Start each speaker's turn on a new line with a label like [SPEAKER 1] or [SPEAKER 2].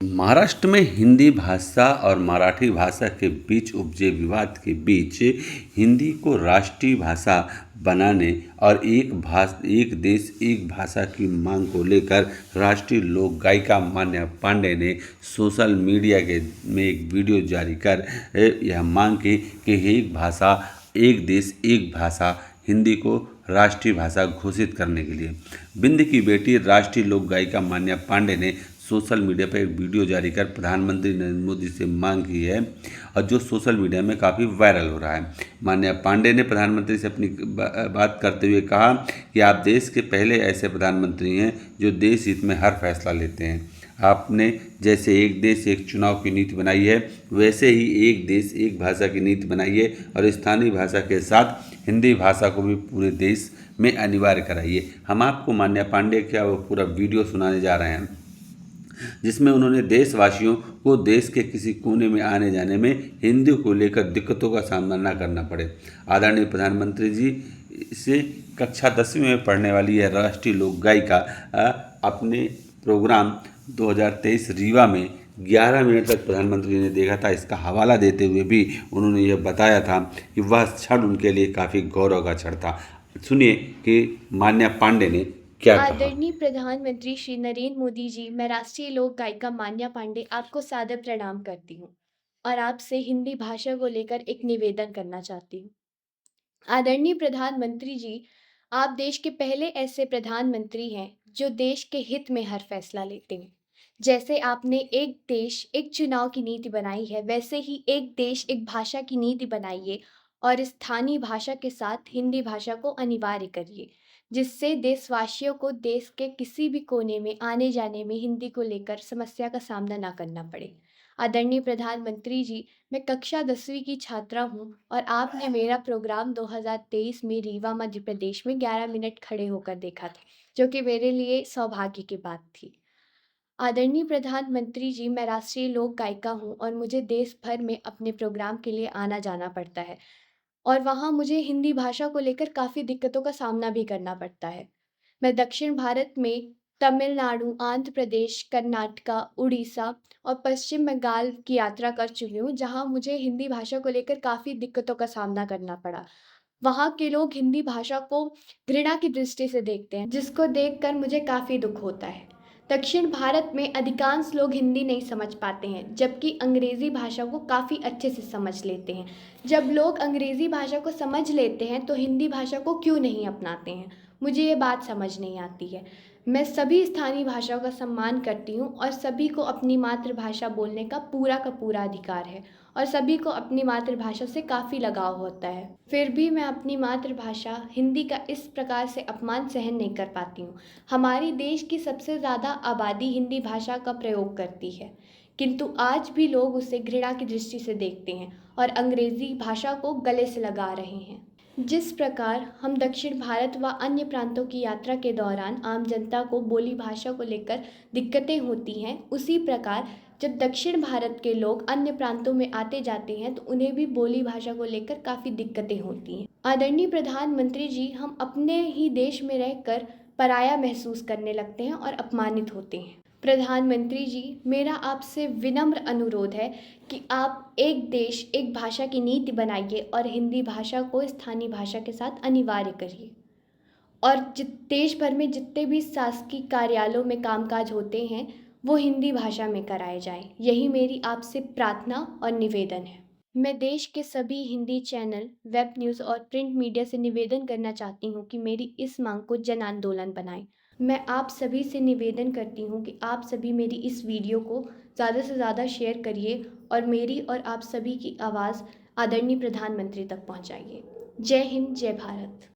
[SPEAKER 1] महाराष्ट्र में हिंदी भाषा और मराठी भाषा के बीच उपजे विवाद के बीच हिंदी को राष्ट्रीय भाषा बनाने और एक देश एक भाषा की मांग को लेकर राष्ट्रीय लोक गायिका मान्या पांडे ने सोशल मीडिया में एक वीडियो जारी कर यह मांग की कि एक भाषा एक देश एक भाषा हिंदी को राष्ट्रीय भाषा घोषित करने के लिए बिंद की बेटी राष्ट्रीय लोक गायिका मान्या पांडे ने सोशल मीडिया पर एक वीडियो जारी कर प्रधानमंत्री नरेंद्र मोदी से मांग की है और जो सोशल मीडिया में काफ़ी वायरल हो रहा है। मान्या पांडे ने प्रधानमंत्री से अपनी बात करते हुए कहा कि आप देश के पहले ऐसे प्रधानमंत्री हैं जो देश हित में हर फैसला लेते हैं। आपने जैसे एक देश एक चुनाव की नीति बनाई है वैसे ही एक देश एक भाषा की नीति बनाई है और स्थानीय भाषा के साथ हिंदी भाषा को भी पूरे देश में अनिवार्य कराइए। हम आपको मान्या पांडे का वो पूरा वीडियो सुनाने जा रहे हैं जिसमें उन्होंने देशवासियों को देश के किसी कोने में आने जाने में हिंदी को लेकर दिक्कतों का सामना न करना पड़े। आदरणीय प्रधानमंत्री जी से कक्षा 10वीं में पढ़ने वाली यह राष्ट्रीय लोक गायिका अपने प्रोग्राम 2023 रीवा में 11 मिनट तक प्रधानमंत्री ने देखा था। इसका हवाला देते हुए भी उन्होंने यह बताया था कि वह क्षण उनके लिए काफ़ी गौरव का क्षण था। सुनिए कि मान्या पांडे ने क्या कहा।
[SPEAKER 2] आदरणीय प्रधानमंत्री श्री नरेंद्र मोदी जी, मैं राष्ट्रीय लोक गायिका मान्या पांडे आपको सादर प्रणाम करती हूँ और आपसे हिंदी भाषा को लेकर एक निवेदन करना चाहती हूँ। आदरणीय प्रधानमंत्री जी, आप देश के पहले ऐसे प्रधानमंत्री हैं जो देश के हित में हर फैसला लेते हैं। जैसे आपने एक देश एक चुनाव की नीति बनाई है, वैसे ही एक देश एक भाषा की नीति बनाइए और स्थानीय भाषा के साथ हिंदी भाषा को अनिवार्य करिए, जिससे देशवासियों को देश के किसी भी कोने में आने जाने में हिंदी को लेकर समस्या का सामना ना करना पड़े। आदरणीय प्रधानमंत्री जी, मैं कक्षा 10वीं की छात्रा हूँ और आपने मेरा प्रोग्राम 2023 में रीवा मध्य प्रदेश में 11 मिनट खड़े होकर देखा था, जो कि मेरे लिए सौभाग्य की बात थी। आदरणीय प्रधानमंत्री जी, मैं राष्ट्रीय लोक गायिका हूँ और मुझे देश भर में अपने प्रोग्राम के लिए आना जाना पड़ता है और वहाँ मुझे हिंदी भाषा को लेकर काफ़ी दिक्कतों का सामना भी करना पड़ता है। मैं दक्षिण भारत में तमिलनाडु, आंध्र प्रदेश, कर्नाटका, उड़ीसा और पश्चिम बंगाल की यात्रा कर चुकी हूँ, जहाँ मुझे हिंदी भाषा को लेकर काफ़ी दिक्कतों का सामना करना पड़ा। वहाँ के लोग हिंदी भाषा को घृणा की दृष्टि से देखते हैं, जिसको देखकर मुझे काफ़ी दुःख होता है। दक्षिण भारत में अधिकांश लोग हिंदी नहीं समझ पाते हैं, जबकि अंग्रेज़ी भाषा को काफ़ी अच्छे से समझ लेते हैं। जब लोग अंग्रेज़ी भाषा को समझ लेते हैं, तो हिंदी भाषा को क्यों नहीं अपनाते हैं? मुझे ये बात समझ नहीं आती है। मैं सभी स्थानीय भाषाओं का सम्मान करती हूँ और सभी को अपनी मातृभाषा बोलने का पूरा अधिकार है और सभी को अपनी मातृभाषा से काफ़ी लगाव होता है। फिर भी मैं अपनी मातृभाषा हिंदी का इस प्रकार से अपमान सहन नहीं कर पाती हूँ। हमारी देश की सबसे ज़्यादा आबादी हिंदी भाषा का प्रयोग करती है, किंतु आज भी लोग उसे घृणा की दृष्टि से देखते हैं और अंग्रेज़ी भाषा को गले से लगा रहे हैं। जिस प्रकार हम दक्षिण भारत व अन्य प्रांतों की यात्रा के दौरान आम जनता को बोली भाषा को लेकर दिक्कतें होती हैं, उसी प्रकार जब दक्षिण भारत के लोग अन्य प्रांतों में आते जाते हैं तो उन्हें भी बोली भाषा को लेकर काफ़ी दिक्कतें होती हैं। आदरणीय प्रधानमंत्री जी, हम अपने ही देश में रहकर पराया महसूस करने लगते हैं और अपमानित होते हैं। प्रधानमंत्री जी, मेरा आपसे विनम्र अनुरोध है कि आप एक देश एक भाषा की नीति बनाइए और हिंदी भाषा को स्थानीय भाषा के साथ अनिवार्य करिए और देश भर में जितने भी शासकीय कार्यालयों में कामकाज होते हैं वो हिंदी भाषा में कराए जाएं। यही मेरी आपसे प्रार्थना और निवेदन है। मैं देश के सभी हिंदी चैनल, वेब न्यूज़ और प्रिंट मीडिया से निवेदन करना चाहती हूँ कि मेरी इस मांग को जन आंदोलन बनाएं। मैं आप सभी से निवेदन करती हूँ कि आप सभी मेरी इस वीडियो को ज़्यादा से ज़्यादा शेयर करिए और मेरी और आप सभी की आवाज़ आदरणीय प्रधानमंत्री तक पहुँचाइए। जय हिंद, जय भारत।